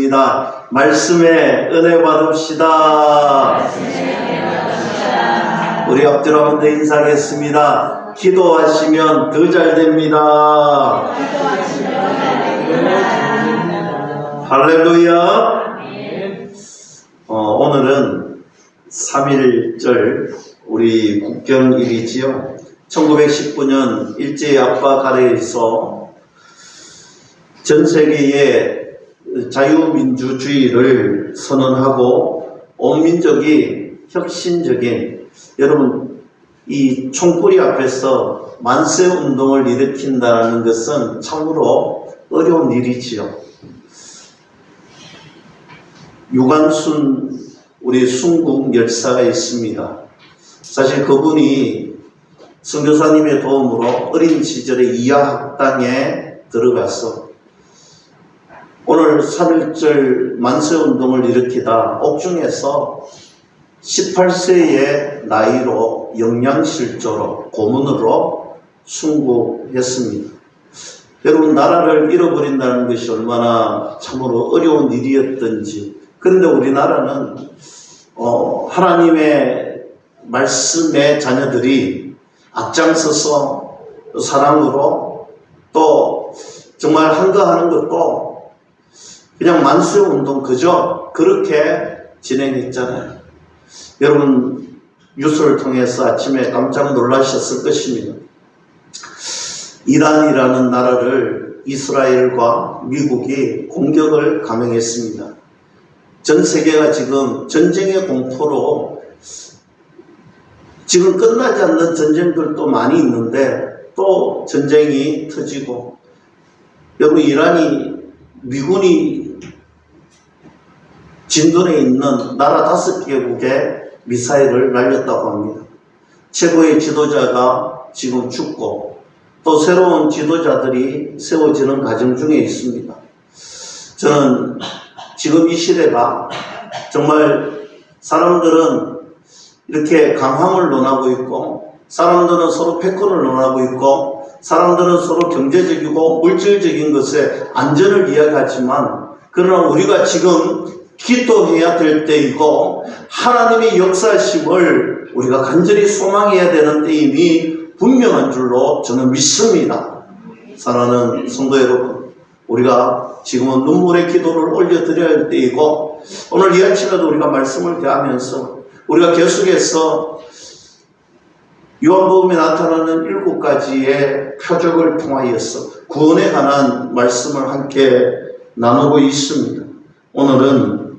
하겠습니다. 말씀에 은혜 받읍시다. 우리 엎드려 한번 더 인사하겠습니다. 기도하시면 더 잘 됩니다. 할렐루야. 오늘은 3.1절 우리 국경일이지요. 1919년 일제의 압박 아래에서 전 세계의 자유민주주의를 선언하고 온 민족이 혁신적인, 여러분 이 총구리 앞에서 만세운동을 일으킨다는 것은 참으로 어려운 일이지요. 유관순 우리 순국 열사가 있습니다. 사실 그분이 선교사님의 도움으로 어린 시절에 이하학당에 들어가서 오늘 3.1절 만세운동을 일으키다 옥중에서 18세의 나이로 영양실조로 고문으로 순국했습니다. 여러분, 나라를 잃어버린다는 것이 얼마나 참으로 어려운 일이었던지. 그런데 우리나라는 하나님의 말씀의 자녀들이 앞장서서 사랑으로 또 정말 한가하는 것도 그냥 만세운동 그저 그렇게 진행했잖아요. 여러분 뉴스를 통해서 아침에 깜짝 놀라셨을 것입니다. 이란이라는 나라를 이스라엘과 미국이 공격을 감행했습니다. 전 세계가 지금 전쟁의 공포로, 지금 끝나지 않는 전쟁들도 많이 있는데 또 전쟁이 터지고, 여러분 미군이 진돈에 있는 나라 5개국에 미사일을 날렸다고 합니다. 최고의 지도자가 지금 죽고 또 새로운 지도자들이 세워지는 과정 중에 있습니다. 저는 지금 이 시대가 정말 사람들은 이렇게 강함을 논하고 있고, 사람들은 서로 패권을 논하고 있고, 사람들은 서로 경제적이고 물질적인 것에 안전을 이야기하지만, 그러나 우리가 지금 기도해야 될 때이고 하나님의 역사심을 우리가 간절히 소망해야 되는 때임이 분명한 줄로 저는 믿습니다. 사랑하는 성도 여러분, 우리가 지금은 눈물의 기도를 올려드려야 할 때이고, 오늘 이 아침에도 우리가 말씀을 대하면서 우리가 계속해서 요한복음에 나타나는 7가지의 표적을 통하여서 구원에 관한 말씀을 함께 나누고 있습니다. 오늘은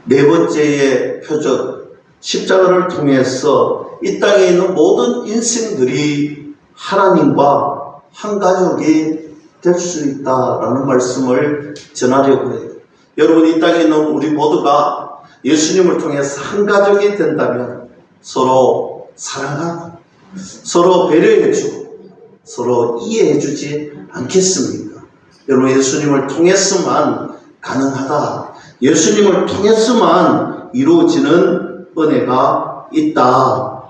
4번째의 표적, 십자가를 통해서 이 땅에 있는 모든 인생들이 하나님과 한 가족이 될 수 있다라는 말씀을 전하려고 해요. 여러분, 이 땅에 있는 우리 모두가 예수님을 통해서 한 가족이 된다면 서로 사랑하고 서로 배려해주고 서로 이해해주지 않겠습니까? 여러분, 예수님을 통해서만 가능하다. 예수님을 통해서만 이루어지는 은혜가 있다.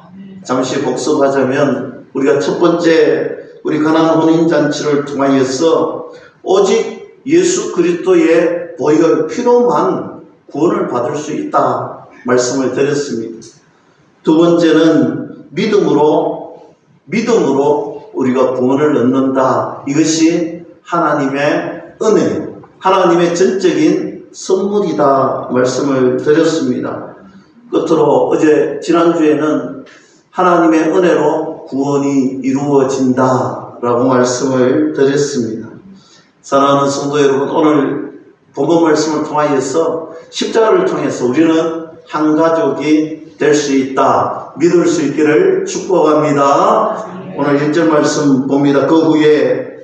잠시 복습하자면, 우리가 첫 번째 우리 가나안 혼인잔치를 통하여서 오직 예수 그리스도의 보혈 피로만 구원을 받을 수 있다 말씀을 드렸습니다. 두 번째는 믿음으로 우리가 구원을 얻는다. 이것이 하나님의 은혜, 하나님의 전적인 선물이다 말씀을 드렸습니다. 끝으로 지난주에는 하나님의 은혜로 구원이 이루어진다 라고 말씀을 드렸습니다. 사랑하는 성도 여러분, 오늘 본문 말씀을 통하여서 십자가를 통해서 우리는 한 가족이 될 수 있다, 믿을 수 있기를 축복합니다. 오늘 1절 말씀 봅니다. 그 후에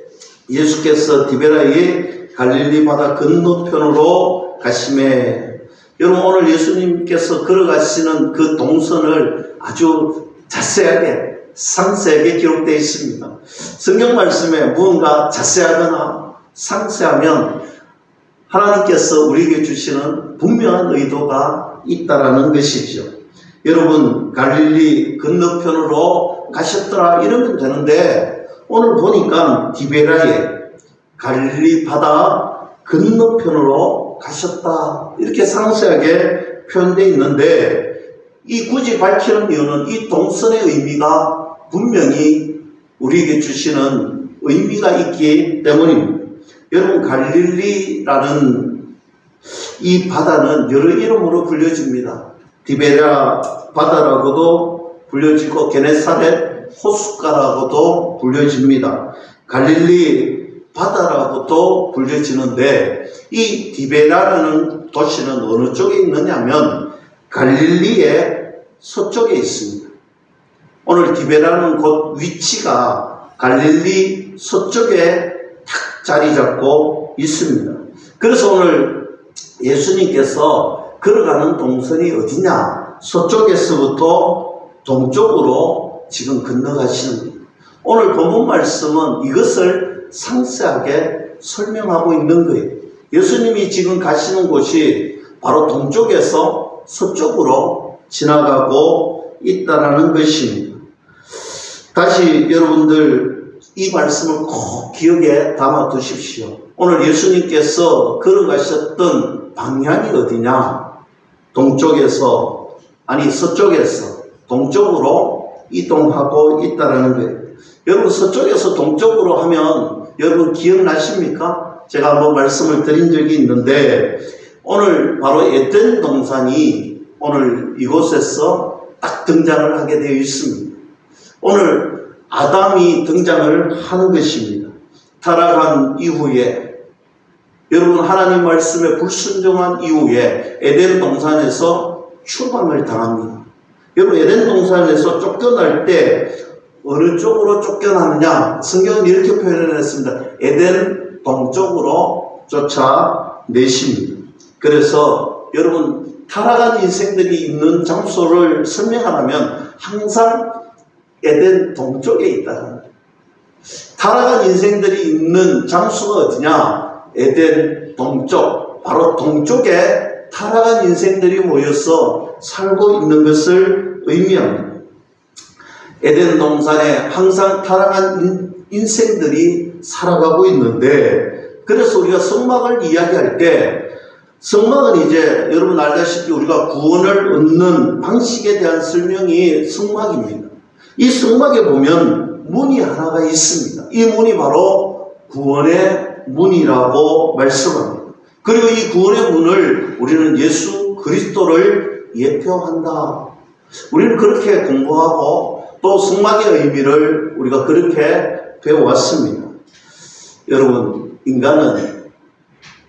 예수께서 디베라의 갈릴리 바다 건너편으로 가시매. 여러분, 오늘 예수님께서 걸어가시는 그 동선을 아주 자세하게 상세하게 기록되어 있습니다. 성경 말씀에 무언가 자세하거나 상세하면 하나님께서 우리에게 주시는 분명한 의도가 있다라는 것이죠. 여러분, 갈릴리 건너편으로 가셨더라 이러면 되는데, 오늘 보니까 디베라에 갈릴리 바다 건너편으로 가셨다. 이렇게 상세하게 표현되어 있는데, 이 굳이 밝히는 이유는 이 동선의 의미가 분명히 우리에게 주시는 의미가 있기 때문입니다. 여러분, 갈릴리라는 이 바다는 여러 이름으로 불려집니다. 디베랴 바다라고도 불려지고 게네사렛 호숫가라고도 불려집니다. 갈릴리 바다라고도 불려지는데, 이 디베랴라는 도시는 어느 쪽에 있느냐면 갈릴리의 서쪽에 있습니다. 오늘 디베랴는 곳 위치가 갈릴리 서쪽에 탁 자리 잡고 있습니다. 그래서 오늘 예수님께서 걸어가는 동선이 어디냐? 서쪽에서부터 동쪽으로 지금 건너가시는 겁니다. 오늘 본문 말씀은 이것을 상세하게 설명하고 있는 거예요. 예수님이 지금 가시는 곳이 바로 동쪽에서 서쪽으로 지나가고 있다는 것입니다. 다시 여러분들 이 말씀을 꼭 기억에 담아 두십시오. 오늘 예수님께서 걸어가셨던 방향이 어디냐? 서쪽에서 동쪽으로 이동하고 있다는 거예요. 여러분, 서쪽에서 동쪽으로 하면 여러분 기억나십니까? 제가 한번 말씀을 드린 적이 있는데, 오늘 바로 에덴 동산이 오늘 이곳에서 딱 등장을 하게 되어 있습니다. 오늘 아담이 등장을 하는 것입니다. 타락한 이후에, 여러분, 하나님 말씀에 불순종한 이후에 에덴 동산에서 추방을 당합니다. 여러분, 에덴 동산에서 쫓겨날 때 어느 쪽으로 쫓겨나느냐? 성경은 이렇게 표현을 했습니다. 에덴 동쪽으로 쫓아내십니다. 그래서 여러분, 타락한 인생들이 있는 장소를 설명하려면 항상 에덴 동쪽에 있다. 타락한 인생들이 있는 장소가 어디냐? 에덴 동쪽. 바로 동쪽에 타락한 인생들이 모여서 살고 있는 것을 의미합니다. 에덴 동산에 항상 타락한 인생들이 살아가고 있는데, 그래서 우리가 성막을 이야기할 때, 성막은 이제 여러분 알다시피 우리가 구원을 얻는 방식에 대한 설명이 성막입니다. 이 성막에 보면 문이 하나가 있습니다. 이 문이 바로 구원의 문이라고 말씀합니다. 그리고 이 구원의 문을 우리는 예수 그리스도를 예표한다. 우리는 그렇게 공부하고 또 성막의 의미를 우리가 그렇게 배워왔습니다. 여러분,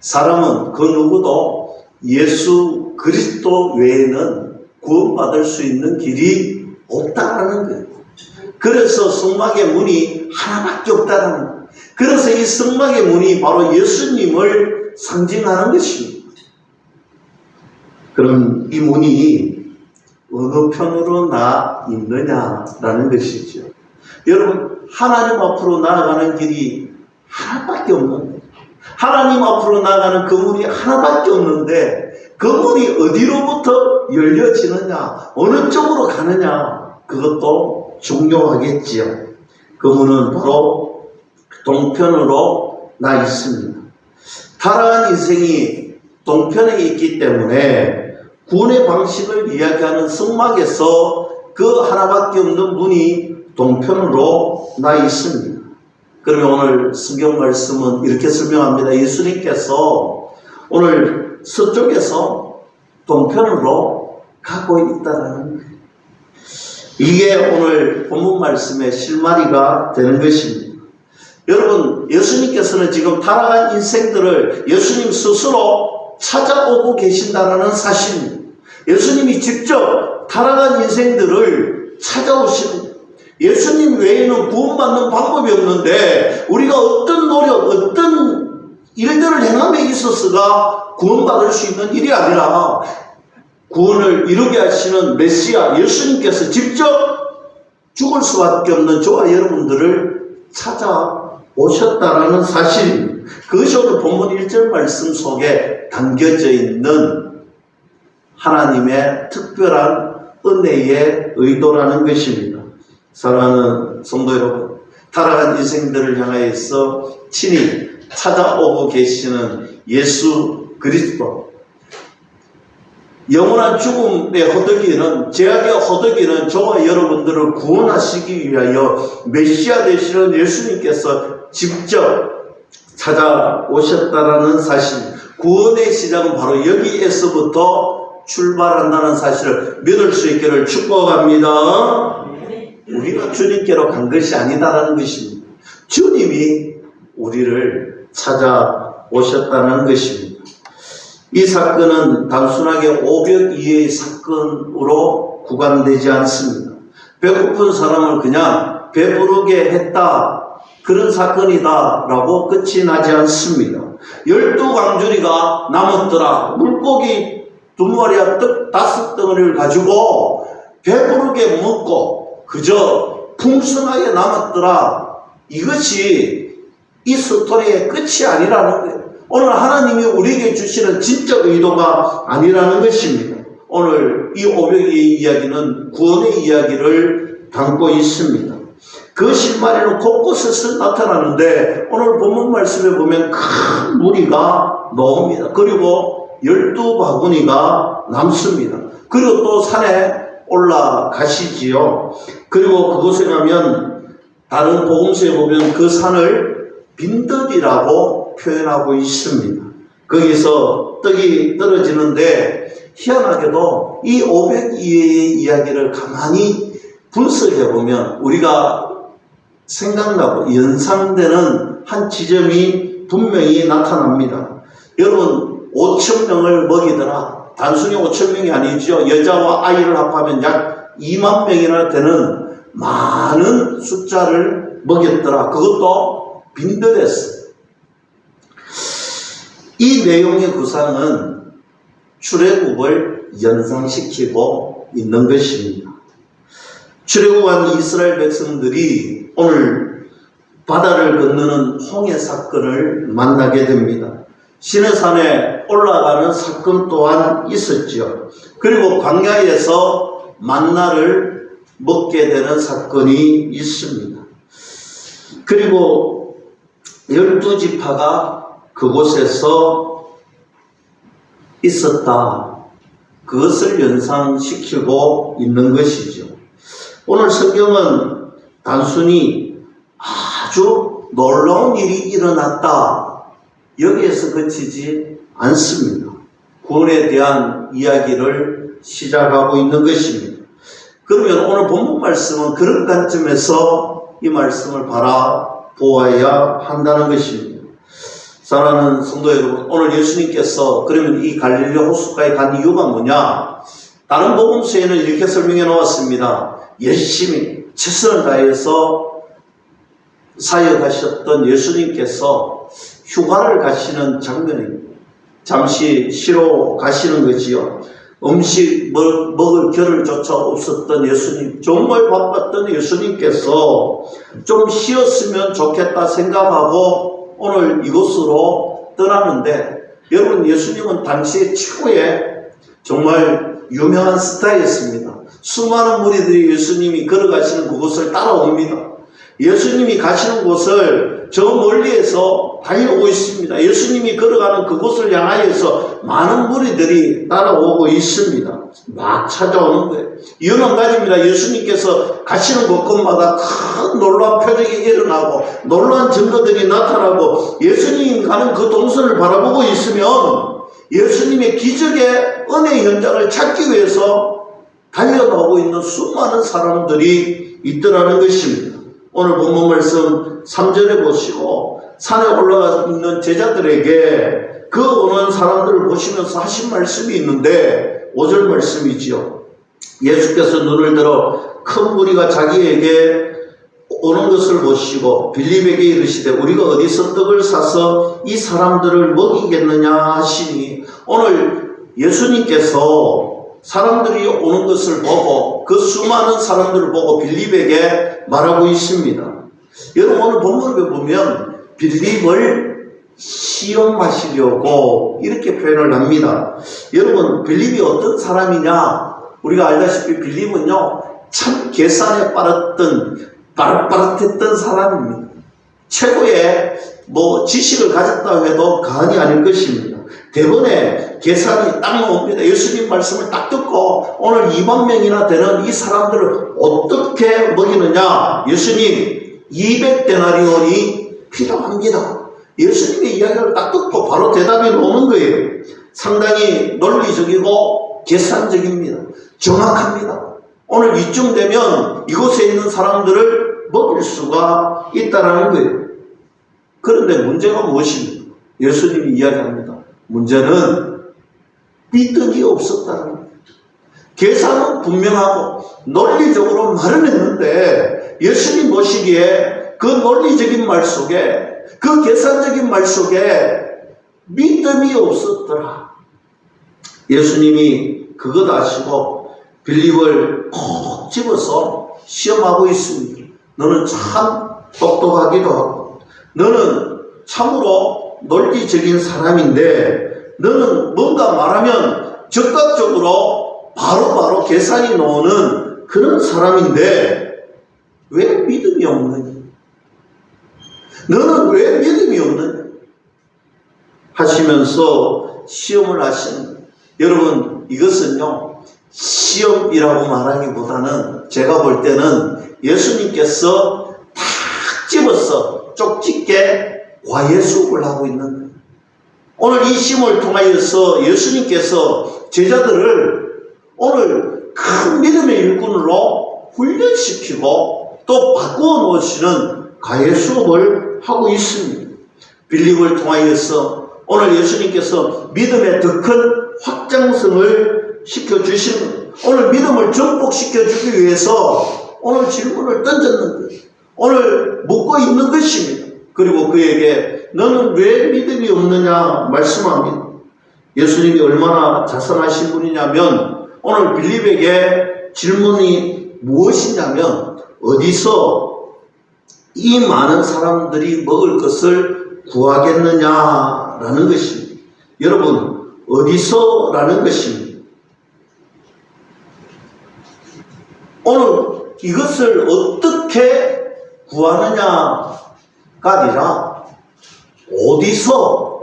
사람은 그 누구도 예수 그리스도 외에는 구원받을 수 있는 길이 없다라는 거예요. 그래서 성막의 문이 하나밖에 없다라는 거예요. 그래서 이 성막의 문이 바로 예수님을 상징하는 것입니다. 그럼 이 문이 어느 편으로 있느냐라는 것이죠. 여러분, 하나님 앞으로 나아가는 길이 하나밖에 없는데, 하나님 앞으로 나아가는 그 문이 하나밖에 없는데, 그 문이 어디로부터 열려지느냐, 어느 쪽으로 가느냐, 그것도 중요하겠지요. 그 문은 바로 동편으로 나 있습니다. 타락한 인생이 동편에 있기 때문에 구원의 방식을 이야기하는 성막에서 그 하나밖에 없는 문이 동편으로 나 있습니다. 그러면 오늘 성경 말씀은 이렇게 설명합니다. 예수님께서 오늘 서쪽에서 동편으로 가고 있다는 거예요. 이게 오늘 본문 말씀의 실마리가 되는 것입니다. 여러분, 예수님께서는 지금 타락한 인생들을 예수님 스스로 찾아오고 계신다는 사실입니다. 예수님이 직접 타락한 인생들을 찾아오십니다. 예수님 외에는 구원받는 방법이 없는데, 우리가 어떤 노력, 어떤 일들을 행함에 있어서가 구원받을 수 있는 일이 아니라, 구원을 이루게 하시는 메시아 예수님께서 직접 죽을 수밖에 없는 저와 여러분들을 찾아오셨다라는 사실입니다. 그것이 오늘 본문 1절 말씀 속에 담겨져 있는 하나님의 특별한 은혜의 의도라는 것입니다. 사랑하는 성도 여러분, 타락한 인생들을 향하여서 친히 찾아오고 계시는 예수 그리스도. 영원한 죽음의 허덕이는, 죄악의 허덕이는 저와 여러분들을 구원하시기 위하여 메시아 되시는 예수님께서 직접 찾아오셨다라는 사실, 구원의 시작은 바로 여기에서부터 출발한다는 사실을 믿을 수 있기를 축복합니다. 우리가 주님께로 간 것이 아니다라는 것입니다. 주님이 우리를 찾아오셨다는 것입니다. 이 사건은 단순하게 오병 이어의 사건으로 구간되지 않습니다. 배고픈 사람을 그냥 배부르게 했다, 그런 사건이다 라고 끝이 나지 않습니다. 12광주리가 남았더라, 물고기 2마리와 떡 5덩어리를 가지고 배부르게 먹고 그저 풍성하게 남았더라, 이것이 이 스토리의 끝이 아니라는 거예요. 오늘 하나님이 우리에게 주시는 진짜 의도가 아니라는 것입니다. 오늘 이 오병이의 이야기는 구원의 이야기를 담고 있습니다. 그 실마리는 곳곳에서 나타나는데 오늘 본문 말씀에 보면 큰 무리가 나옵니다. 그리고 12바구니가 남습니다. 그리고 또 산에 올라가시지요. 그리고 그곳에 가면 다른 복음서에 보면 그 산을 빈들이라고 표현하고 있습니다. 거기서 떡이 떨어지는데 희한하게도 이 502회의 이야기를 가만히 분석해 보면 우리가 생각나고 연상되는 한 지점이 분명히 나타납니다. 여러분, 5,000명을 먹이더라. 단순히 5,000명이 아니죠. 여자와 아이를 합하면 약 2만 명이나 되는 많은 숫자를 먹였더라. 그것도 빈들에서. 이 내용의 구상은 출애굽을 연상시키고 있는 것입니다. 출애굽한 이스라엘 백성들이 오늘 바다를 건너는 홍해 사건을 만나게 됩니다. 시내산에 올라가는 사건 또한 있었죠. 그리고 광야에서 만나를 먹게 되는 사건이 있습니다. 그리고 12지파가 그곳에서 있었다. 그것을 연상시키고 있는 것이죠. 오늘 성경은 단순히 아주 놀라운 일이 일어났다, 여기에서 그치지 않습니다. 구원에 대한 이야기를 시작하고 있는 것입니다. 그러면 오늘 본문 말씀은 그런 관점에서 이 말씀을 바라보아야 한다는 것입니다. 사랑하는 성도 여러분, 오늘 예수님께서 그러면 이 갈릴리 호숫가에 간 이유가 뭐냐? 다른 복음서에는 이렇게 설명해 놓았습니다. 열심히 최선을 다해서 사역하셨던 예수님께서 휴가를 가시는 장면입니다. 잠시 쉬러 가시는 거지요. 음식 먹을 겨를조차 없었던 예수님, 정말 바빴던 예수님께서 좀 쉬었으면 좋겠다 생각하고 오늘 이곳으로 떠나는데, 여러분, 예수님은 당시에 최고의 정말 유명한 스타였습니다. 수많은 무리들이 예수님이 걸어가시는 그곳을 따라옵니다. 예수님이 가시는 곳을 저 멀리에서 달려오고 있습니다. 예수님이 걸어가는 그곳을 향하여서 많은 무리들이 따라오고 있습니다. 막 찾아오는 거예요. 이유는 한 가지입니다. 예수님께서 가시는 곳곳마다 큰 놀라운 표적이 일어나고 놀라운 증거들이 나타나고 예수님이 가는 그 동선을 바라보고 있으면 예수님의 기적의 은혜 현장을 찾기 위해서 달려나오고 있는 수많은 사람들이 있더라는 것입니다. 오늘 본문 말씀 3절에 보시고 산에 올라가 있는 제자들에게 그 오는 사람들을 보시면서 하신 말씀이 있는데 5절 말씀이지요. 예수께서 눈을 들어 큰 무리가 자기에게 오는 것을 보시고 빌립에게 이르시되 우리가 어디서 떡을 사서 이 사람들을 먹이겠느냐 하시니, 오늘 예수님께서 사람들이 오는 것을 보고 그 수많은 사람들을 보고 빌립에게 말하고 있습니다. 여러분, 오늘 본문을 보면 빌립을 시험하시려고 이렇게 표현을 합니다. 여러분, 빌립이 어떤 사람이냐? 우리가 알다시피 빌립은요, 참 계산에 빠르던 빠릇빠릇했던 사람입니다. 최고의 지식을 가졌다 해도 과언이 아닐 것입니다. 대번에 계산이 딱 나옵니다. 예수님 말씀을 딱 듣고 오늘 2만 명이나 되는 이 사람들을 어떻게 먹이느냐? 예수님 200데나리온이 필요합니다. 예수님의 이야기를 딱 듣고 바로 대답이 나오는 거예요. 상당히 논리적이고 계산적입니다. 정확합니다. 오늘 이쯤 되면 이곳에 있는 사람들을 먹일 수가 있다는 거예요. 그런데 문제가 무엇입니까? 예수님이 이야기합니다. 문제는 믿음이 없었다는 거예요. 계산은 분명하고 논리적으로 말은 했는데 예수님 보시기에 그 논리적인 말 속에 그 계산적인 말 속에 믿음이 없었더라. 예수님이 그것 아시고 빌립을 콕 집어서 시험하고 있습니다. 너는 참 똑똑하기도 하고 너는 참으로 논리적인 사람인데 너는 뭔가 말하면 즉각적으로 바로바로 계산이 나오는 그런 사람인데 왜 믿음이 없느냐? 너는 왜 믿음이 없느냐? 하시면서 시험을 하십니다. 여러분 이것은요 시험이라고 말하기보다는 제가 볼 때는 예수님께서 탁 집어서 쪽집게 과외수업을 하고 있는 거예요. 오늘 이 시험을 통하여서 예수님께서 제자들을 오늘 큰 믿음의 일꾼으로 훈련시키고 또 바꾸어 놓으시는 과외수업을 하고 있습니다. 빌립을 통하여서 오늘 예수님께서 믿음의 더 큰 확장성을 시켜주시는 거예요. 오늘 믿음을 증폭시켜주기 위해서 오늘 질문을 던졌는 거예요. 오늘 묻고 있는 것입니다. 그리고 그에게 너는 왜 믿음이 없느냐 말씀합니다. 예수님이 얼마나 자선하신 분이냐면 오늘 빌립에게 질문이 무엇이냐면 어디서 이 많은 사람들이 먹을 것을 구하겠느냐라는 것입니다. 여러분 어디서라는 것입니다. 오늘 이것을 어떻게 구하느냐가 아니라 어디서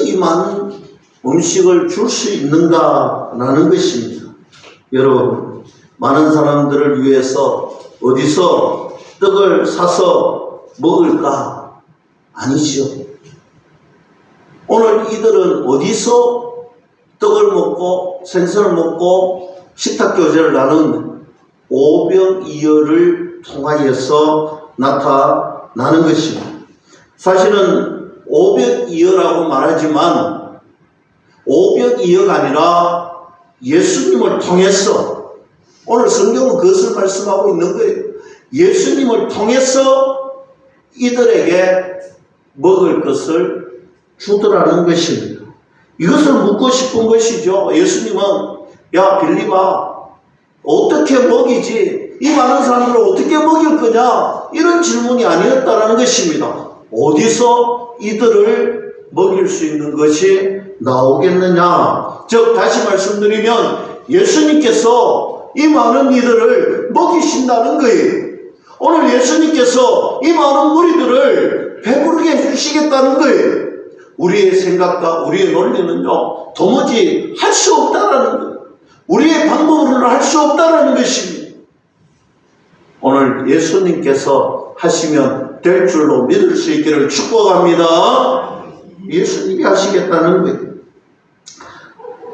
이 많은 음식을 줄 수 있는가라는 것입니다. 여러분 많은 사람들을 위해서 어디서 떡을 사서 먹을까? 아니죠. 오늘 이들은 어디서 떡을 먹고 생선을 먹고 식탁교제를 나눈 오병이어를 통하여서 나타나는 것입니다. 사실은 오병이어라고 말하지만 오병이어가 아니라 예수님을 통해서 오늘 성경은 그것을 말씀하고 있는 거예요. 예수님을 통해서 이들에게 먹을 것을 주더라는 것입니다. 이것을 묻고 싶은 것이죠. 예수님은 야 빌립아 어떻게 먹이지? 이 많은 사람들을 어떻게 먹일 거냐? 이런 질문이 아니었다는 것입니다. 어디서 이들을 먹일 수 있는 것이 나오겠느냐? 즉 다시 말씀드리면 예수님께서 이 많은 이들을 먹이신다는 거예요. 오늘 예수님께서 이 많은 무리들을 배부르게 해주시겠다는 거예요. 우리의 생각과 우리의 논리는요 도무지 할 수 없다라는 거예요. 우리의 방법으로는 할 수 없다라는 것입니다. 오늘 예수님께서 하시면 될 줄로 믿을 수 있기를 축복합니다. 예수님이 하시겠다는 거예요.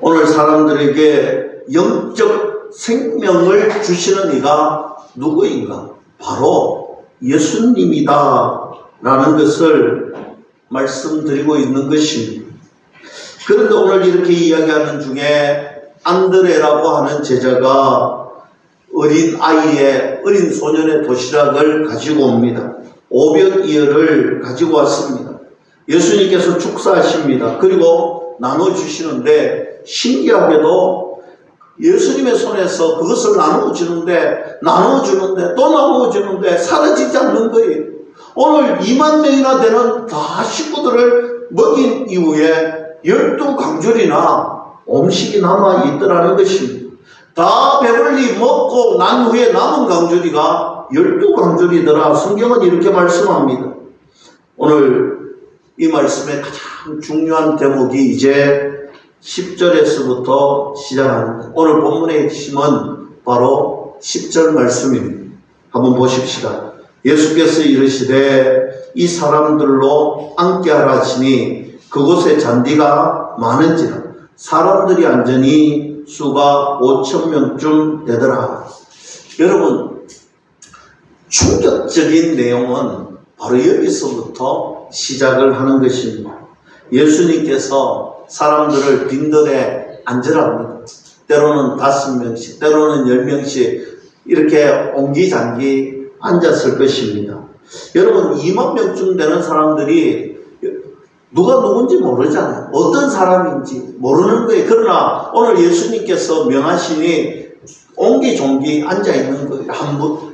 오늘 사람들에게 영적 생명을 주시는 이가 누구인가? 바로 예수님이다 라는 것을 말씀드리고 있는 것입니다. 그런데 오늘 이렇게 이야기하는 중에 안드레라고 하는 제자가 어린 소년의 도시락을 가지고 옵니다. 오병이어를 가지고 왔습니다. 예수님께서 축사하십니다. 그리고 나눠주시는데 신기하게도 예수님의 손에서 그것을 나눠주는데 또 나눠주는데 사라지지 않는 거예요. 오늘 2만 명이나 되는 다 식구들을 먹인 이후에 12강줄이나 음식이 남아있더라는 것입니다. 다 배불리 먹고 난 후에 남은 강줄이가 12강줄이더라. 성경은 이렇게 말씀합니다. 오늘 이 말씀의 가장 중요한 대목이 이제 10절에서부터 시작합니다. 오늘 본문의 핵심은 바로 10절 말씀입니다. 한번 보십시다. 예수께서 이르시되 이 사람들로 앉게 하라 하시니 그곳에 잔디가 많은지라 사람들이 앉으니 수가 5,000명쯤 되더라. 여러분, 충격적인 내용은 바로 여기서부터 시작을 하는 것입니다. 예수님께서 사람들을 빈들에 앉으라 합니다. 때로는 5명씩, 때로는 10명씩 이렇게 옹기장기 앉았을 것입니다. 여러분, 2만 명쯤 되는 사람들이 누가 누군지 모르잖아요. 어떤 사람인지 모르는 거예요. 그러나 오늘 예수님께서 명하시니 옹기종기 앉아있는 거예요.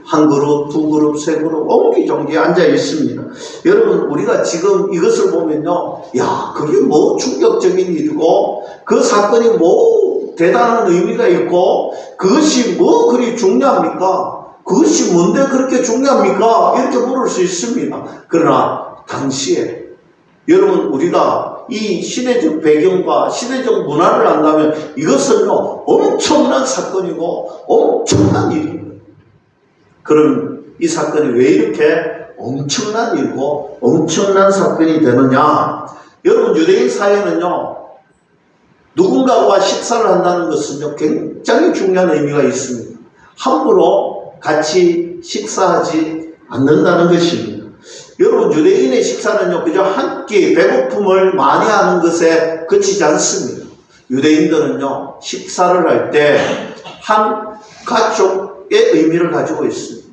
한 그룹, 두 그룹, 세 그룹 옹기종기 앉아있습니다. 여러분, 우리가 지금 이것을 보면요, 야, 그게 뭐 충격적인 일이고 그 사건이 뭐 대단한 의미가 있고 그것이 뭐 그리 중요합니까? 그것이 뭔데 그렇게 중요합니까? 이렇게 물을 수 있습니다. 그러나 당시에 여러분, 우리가 이 시대적 배경과 시대적 문화를 안다면 이것은요, 엄청난 사건이고 엄청난 일입니다. 그럼 이 사건이 왜 이렇게 엄청난 일이고 엄청난 사건이 되느냐? 여러분, 유대인 사회는요, 누군가와 식사를 한다는 것은요, 굉장히 중요한 의미가 있습니다. 함부로 같이 식사하지 않는다는 것입니다. 여러분, 유대인의 식사는요, 그저 한 끼 배고픔을 많이 하는 것에 그치지 않습니다. 유대인들은요, 식사를 할 때 한 가족의 의미를 가지고 있습니다.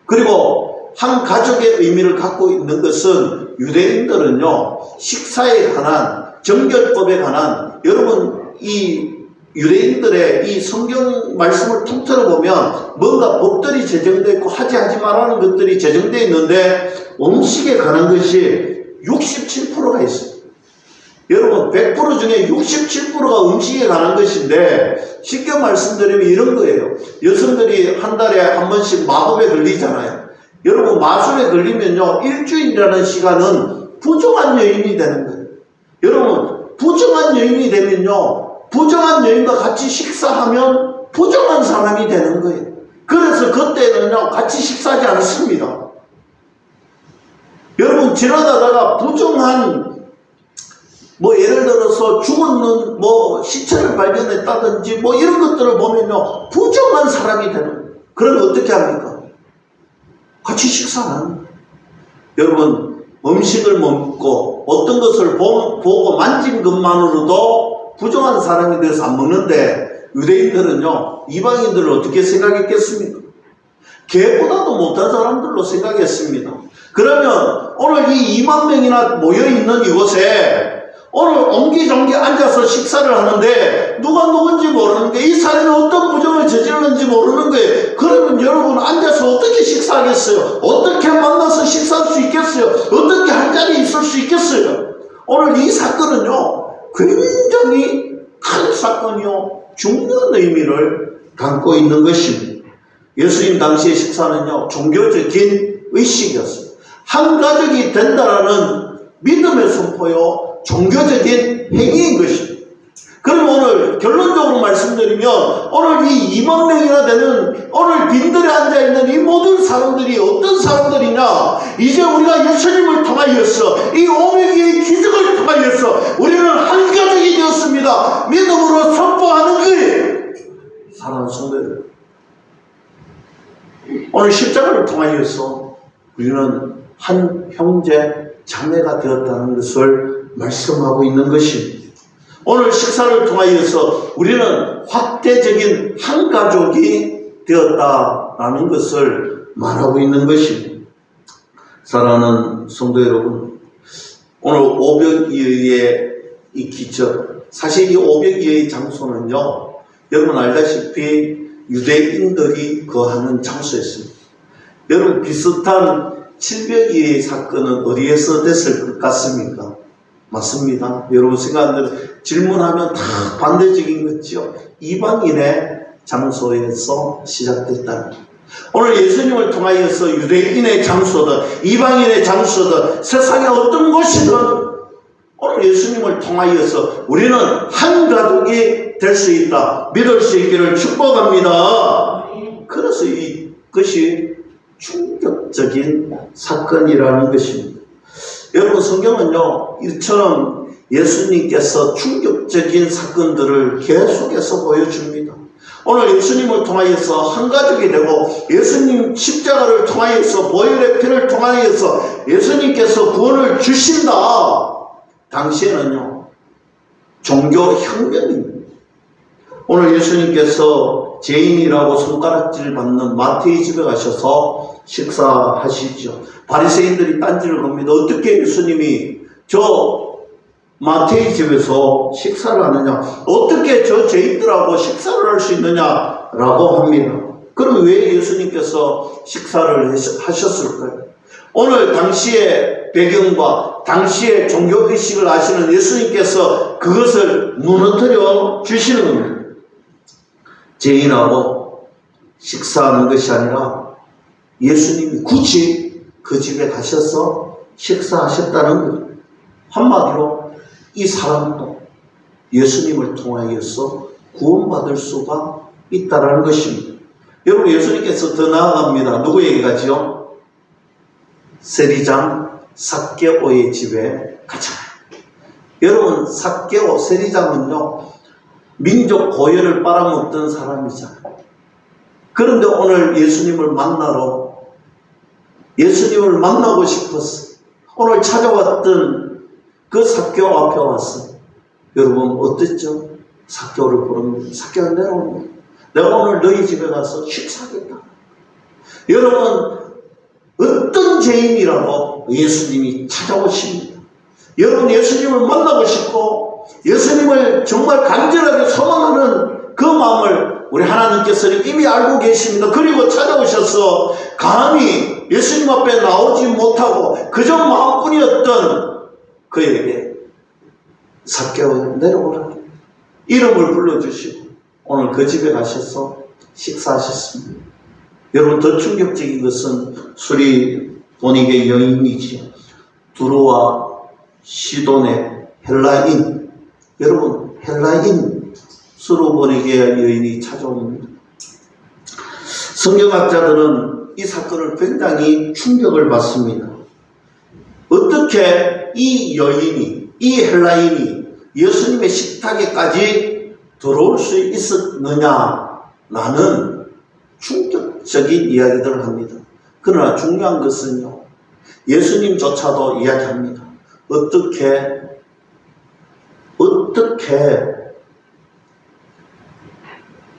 그리고 한 가족의 의미를 갖고 있는 것은 유대인들은요, 식사에 관한, 정결법에 관한, 여러분, 이 유대인들의 이 성경 말씀을 통틀어 보면 뭔가 법들이 제정되어 있고 하지 말라는 것들이 제정되어 있는데 음식에 관한 것이 67%가 있어요. 여러분, 100% 중에 67%가 음식에 관한 것인데 쉽게 말씀드리면 이런 거예요. 여성들이 한 달에 한 번씩 마법에 걸리잖아요. 여러분, 마술에 걸리면요, 일주일이라는 시간은 부정한 여인이 되는 거예요. 여러분, 부정한 여인이 되면요, 부정한 여인과 같이 식사하면 부정한 사람이 되는 거예요. 그래서 그때는요, 같이 식사하지 않습니다. 여러분, 지나가다가 부정한, 예를 들어서 죽었는 시체를 발견했다든지 이런 것들을 보면요, 부정한 사람이 되는 거예요. 그러면 어떻게 합니까? 같이 식사 안 합니다. 여러분, 음식을 먹고 어떤 것을 보고 만진 것만으로도 부정한 사람이 돼서 안 먹는데 유대인들은요, 이방인들을 어떻게 생각했겠습니까? 개보다도 못한 사람들로 생각했습니다. 그러면 오늘 이 2만 명이나 모여있는 이곳에 오늘 옹기종기 앉아서 식사를 하는데 누가 누군지 모르는 게, 이 사람이 어떤 부정을 저질렀는지 모르는 거예요. 그러면 여러분, 앉아서 어떻게 식사하겠어요? 어떻게 만나서 식사할 수 있겠어요? 어떻게 한 자리에 있을 수 있겠어요? 오늘 이 사건은요, 굉장히 큰 사건이요, 중요한 의미를 담고 있는 것입니다. 예수님 당시의 식사는요, 종교적인 의식이었어요. 한 가족이 된다라는 믿음의 선포요, 종교적인 행위인 것입니다. 그럼 오늘 결론적으로 말씀드리면, 오늘 이 2만 명이나 되는 오늘 빈들에 앉아있는 이 모든 사람들이 어떤 사람들이냐? 이제 우리가 예수님을 통하여서 이 오병이의 기적을 통하여서 우리는 한 가족이 되었습니다. 믿음으로 선포하는 거예요. 사랑하는 성도들, 오늘 십자가를 통하여서 우리는 한 형제 자매가 되었다는 것을 말씀하고 있는 것입니다. 오늘 식사를 통하여서 우리는 확대적인 한 가족이 되었다라는 것을 말하고 있는 것입니다. 사랑하는 성도 여러분, 오늘 오병이어의 이 기적, 사실 이 오병이어의 장소는요, 여러분 알다시피 유대인들이 거하는 장소였습니다. 여러분, 비슷한 칠벽이의 사건은 어디에서 됐을 것 같습니까? 맞습니다. 여러분 생각하는 질문하면 다 반대적인 거죠. 이방인의 장소에서 시작됐다. 오늘 예수님을 통하여서 유대인의 장소든 이방인의 장소든 세상의 어떤 곳이든 오늘 예수님을 통하여서 우리는 한 가족이 될 수 있다, 믿을 수 있기를 축복합니다. 그래서 이것이 충격적인 사건이라는 것입니다. 여러분, 성경은요, 이처럼 예수님께서 충격적인 사건들을 계속해서 보여줍니다. 오늘 예수님을 통하여서 한 가족이 되고 예수님 십자가를 통하여서 보혈의 피를 통하여서 예수님께서 구원을 주신다. 당시에는요, 종교혁명입니다. 오늘 예수님께서 죄인이라고 손가락질 받는 마태의 집에 가셔서 식사하시죠. 바리새인들이 딴지를 겁니다. 어떻게 예수님이 저 마태의 집에서 식사를 하느냐, 어떻게 저 죄인들하고 식사를 할 수 있느냐라고 합니다. 그럼 왜 예수님께서 식사를 하셨을까요? 오늘 당시의 배경과 당시의 종교의식을 아시는 예수님께서 그것을 무너뜨려 주시는 겁니다. 죄인하고 식사하는 것이 아니라 예수님이 굳이 그 집에 가셔서 식사하셨다는 거예요. 한마디로 이 사람도 예수님을 통하여서 구원받을 수가 있다는 것입니다. 여러분, 예수님께서 더 나아갑니다. 누구에게 가지요? 세리장 삭개오의 집에 가잖아요. 여러분, 삭개오, 세리장은요, 민족 고열을 빨아먹던 사람이잖아요. 그런데 오늘 예수님을 만나고 싶었어. 오늘 찾아왔던 그 삭개오 앞에 왔어. 여러분, 어땠죠? 삭개오를 부릅니다. 삭개오 내려옵니다. 내가 오늘 너희 집에 가서 식사하겠다. 여러분, 어떤 죄인이라도 예수님이 찾아오십니다. 여러분, 예수님을 만나고 싶고 예수님을 정말 간절하게 소망하는 그 마음을 우리 하나님께서는 이미 알고 계십니다. 그리고 찾아오셔서 감히 예수님 앞에 나오지 못하고 그저 마음뿐이었던 그에게 삭개오 내려오라 이름을 불러주시고 오늘 그 집에 가셔서 식사하셨습니다. 여러분, 더 충격적인 것은 수리 보니게 여인이지, 두로와 시돈의 헬라인, 여러분, 헬라인 수로보니게 여인이 찾아옵니다. 성경학자들은 이 사건을 굉장히 충격을 받습니다. 어떻게 이 여인이, 이 헬라인이 예수님의 식탁에까지 들어올 수 있었느냐라는 충격적인 이야기들을 합니다. 그러나 중요한 것은요, 예수님조차도 이야기합니다. 어떻게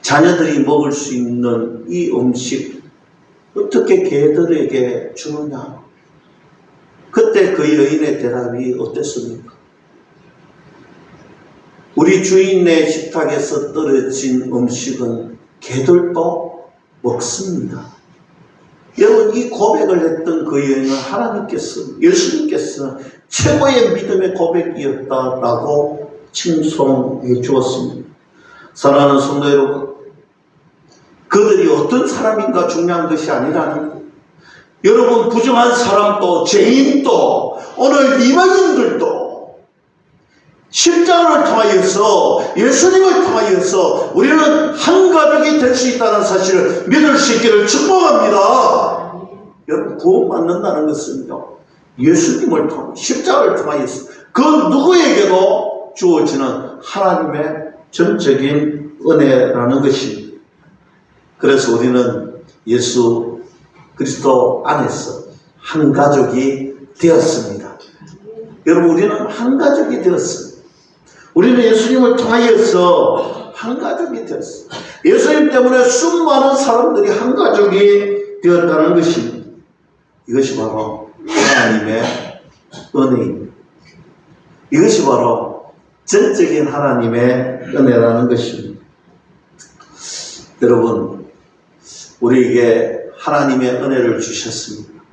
자녀들이 먹을 수 있는 이 음식 어떻게 개들에게 주느냐. 그때 그 여인의 대답이 어땠습니까? 우리 주인의 식탁에서 떨어진 음식은 개들도 먹습니다. 여러분, 이 고백을 했던 그 여인은 하나님께서, 예수님께서 최고의 믿음의 고백이었다라고 칭송해 주었습니다. 사랑하는 성도 여러분, 그들이 어떤 사람인가 중요한 것이 아니라는 거예요. 여러분, 부정한 사람도 죄인도 오늘 이방인들도 십자가를 통하여서 예수님을 통하여서 우리는 한 가족이 될 수 있다는 사실을 믿을 수 있기를 축복합니다. 여러분, 구원받는다는 것은요, 예수님을 통해 십자가를 통하여서 그 누구에게도 주어지는 하나님의 전적인 은혜라는 것입니다. 그래서 우리는 예수 그리스도 안에서 한 가족이 되었습니다. 여러분, 우리는 한 가족이 되었습니다. 우리는 예수님을 통하여서 한 가족이 되었습니다. 예수님 때문에 수많은 사람들이 한 가족이 되었다는 것입니다. 이것이 바로 하나님의 은혜입니다. 이것이 바로 전적인 하나님의 은혜라는 것입니다. 여러분, 우리에게 하나님의 은혜를 주셨습니다.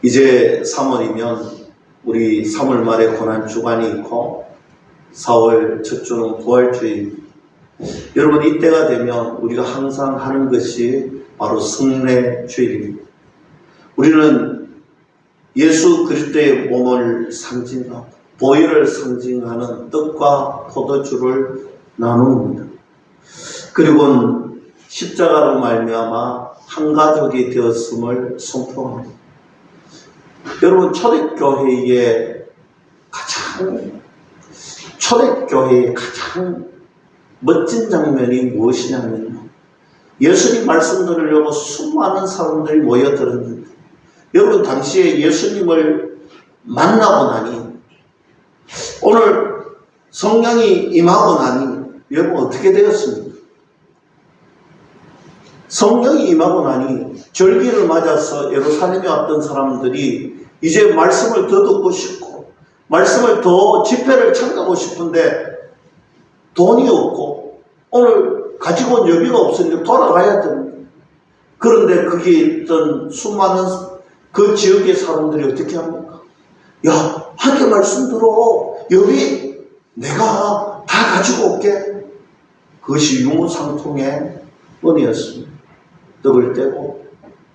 이제 3월이면 우리 3월 말에 고난주간이 있고 4월 첫 주는 부활주일입니다. 여러분, 이때가 되면 우리가 항상 하는 것이 바로 성례 주일입니다. 우리는 예수 그리스도의 몸을 상징하고 보혈을 상징하는 떡과 포도주를 나눕니다. 그리고 십자가로 말미암아 한 가족이 되었음을 선포합니다. 여러분, 초대교회의 가장 멋진 장면이 무엇이냐면요, 예수님 말씀 들으려고 수많은 사람들이 모여들었는데, 여러분 당시에 예수님을 만나고 나니, 오늘 성령이 임하고 나니 여러분 어떻게 되었습니까? 성령이 임하고 나니 절기를 맞아서 예루살렘에 왔던 사람들이 이제 말씀을 더 듣고 싶고 말씀을 더 집회를 참가하고 싶은데 돈이 없고 오늘 가지고 온 여비가 없으니까 돌아가야 됩니다. 그런데 거기에 있던 수많은 그 지역의 사람들이 어떻게 합니까? 야, 함께 말씀 들어. 여비 내가 다 가지고 올게. 그것이 유무상통의 은혜였습니다. 떡을 떼고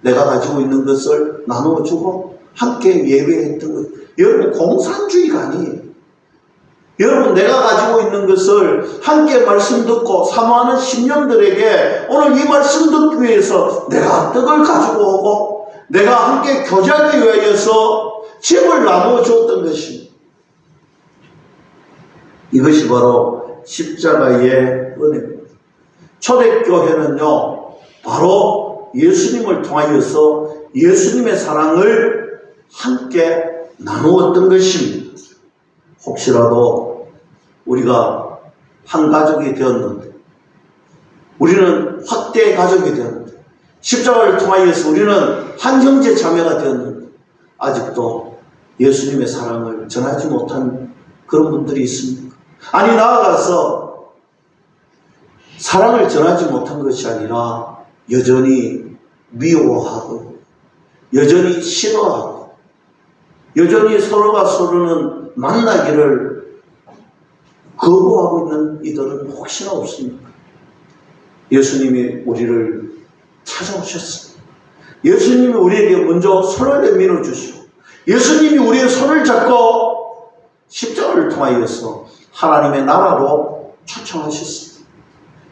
내가 가지고 있는 것을 나누어 주고 함께 예배했던 것. 여러분, 공산주의가 아니에요. 여러분, 내가 가지고 있는 것을 함께 말씀 듣고 사모하는 심령들에게 오늘 이 말씀 듣기 위해서 내가 떡을 가지고 오고 내가 함께 교제하기 위하여서 집을 나누어 주었던 것입니다. 이것이 바로 십자가의 은혜입니다. 초대교회는요, 바로 예수님을 통하여서 예수님의 사랑을 함께 나누었던 것입니다. 혹시라도 우리가 한 가족이 되었는데, 우리는 확대 가족이 되었는데, 십자가를 통하여서 우리는 한 형제 자매가 되었는데, 아직도 예수님의 사랑을 전하지 못한 그런 분들이 있습니까? 아니, 나아가서 사랑을 전하지 못한 것이 아니라 여전히 미워하고 여전히 싫어하고 여전히 서로가 서로는 만나기를 거부하고 있는 이들은 혹시나 없습니까? 예수님이 우리를 찾아오셨습니다. 예수님이 우리에게 먼저 손을 내밀어 주시고 예수님이 우리의 손을 잡고 십자가를 통하여서 하나님의 나라로 초청하셨습니다.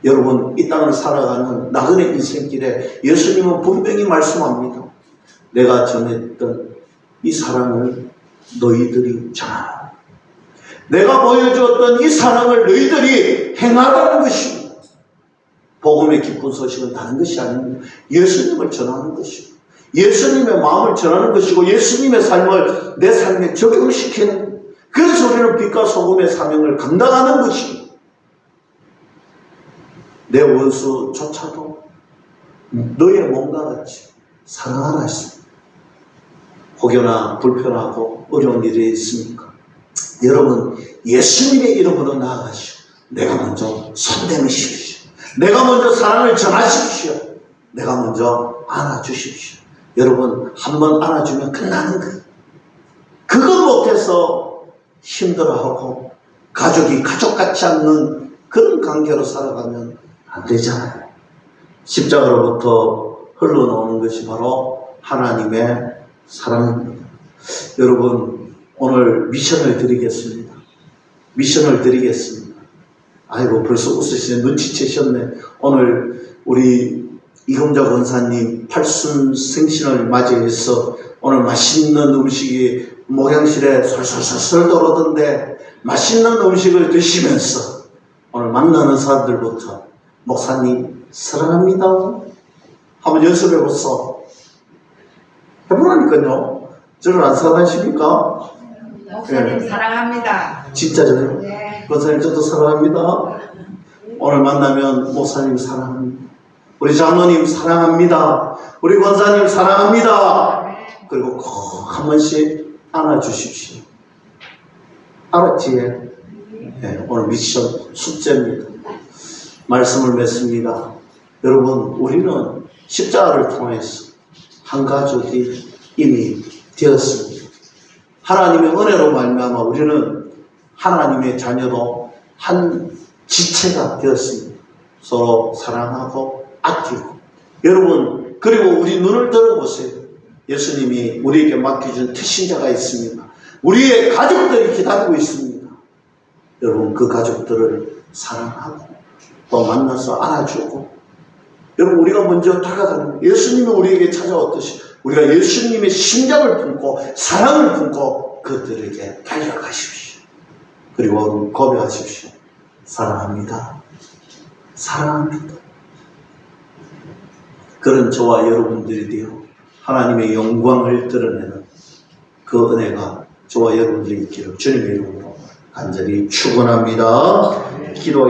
여러분, 이 땅을 살아가는 나그네 인생길에 예수님은 분명히 말씀합니다. 내가 전했던 이 사랑을 너희들이 전하라. 내가 보여주었던 이 사랑을 너희들이 행하라는 것입니다. 복음의 기쁜 소식은 다른 것이 아닙니다. 예수님을 전하는 것이고 예수님의 마음을 전하는 것이고 예수님의 삶을 내 삶에 적용시키는, 그래서 우리는 빛과 소금의 사명을 감당하는 것입니다. 내 원수조차도 너의 몸과 같이 사랑하라 했습니다. 혹여나 불편하고 어려운 일이 있습니까? 여러분, 예수님의 이름으로 나아가시오. 내가 먼저 손대미십시오. 내가 먼저 사랑을 전하십시오. 내가 먼저 안아주십시오. 여러분, 한번 안아주면 끝나는 거예요. 그걸 못해서 힘들어하고 가족이 가족 같지 않는 그런 관계로 살아가면 안 되잖아요. 십자가로부터 흘러나오는 것이 바로 하나님의 사랑입니다. 여러분, 오늘 미션을 드리겠습니다. 미션을 드리겠습니다. 아이고, 벌써 웃으시네. 눈치채셨네. 오늘 우리 이금자 권사님 팔순생신을 맞이해서 오늘 맛있는 음식이 목양실에 솔솔솔 돌아오던데 맛있는 음식을 드시면서 오늘 만나는 사람들부터 목사님 사랑합니다 한번 연습해보소. 해보라니까요. 저를 안 사랑하십니까? 목사님 네. 사랑합니다. 진짜로요? 네. 권사님 저도 사랑합니다. 오늘 만나면 목사님 사랑합니다. 우리 장로님 사랑합니다. 우리 권사님 사랑합니다. 네. 그리고 꼭 한 번씩 안아주십시오. 알았지? 네, 오늘 미션 숙제입니다. 말씀을 맺습니다. 여러분, 우리는 십자가를 통해서 한 가족이 이미 되었습니다. 하나님의 은혜로 말미암아 우리는 하나님의 자녀로 한 지체가 되었습니다. 서로 사랑하고 아끼고. 여러분, 그리고 우리 눈을 들어보세요. 예수님이 우리에게 맡겨준 태신자가 있습니다. 우리의 가족들이 기다리고 있습니다. 여러분, 그 가족들을 사랑하고 또 만나서 알아주고, 여러분, 우리가 먼저 다가가는 거예요. 예수님이 우리에게 찾아왔듯이 우리가 예수님의 심장을 품고 사랑을 품고 그들에게 달려가십시오. 그리고 고백하십시오. 사랑합니다. 사랑합니다. 그런 저와 여러분들이 되어 하나님의 영광을 드러내는 그 은혜가 저와 여러분들이 있기를 주님의 이름으로 간절히 축원합니다. 기도하겠습니다.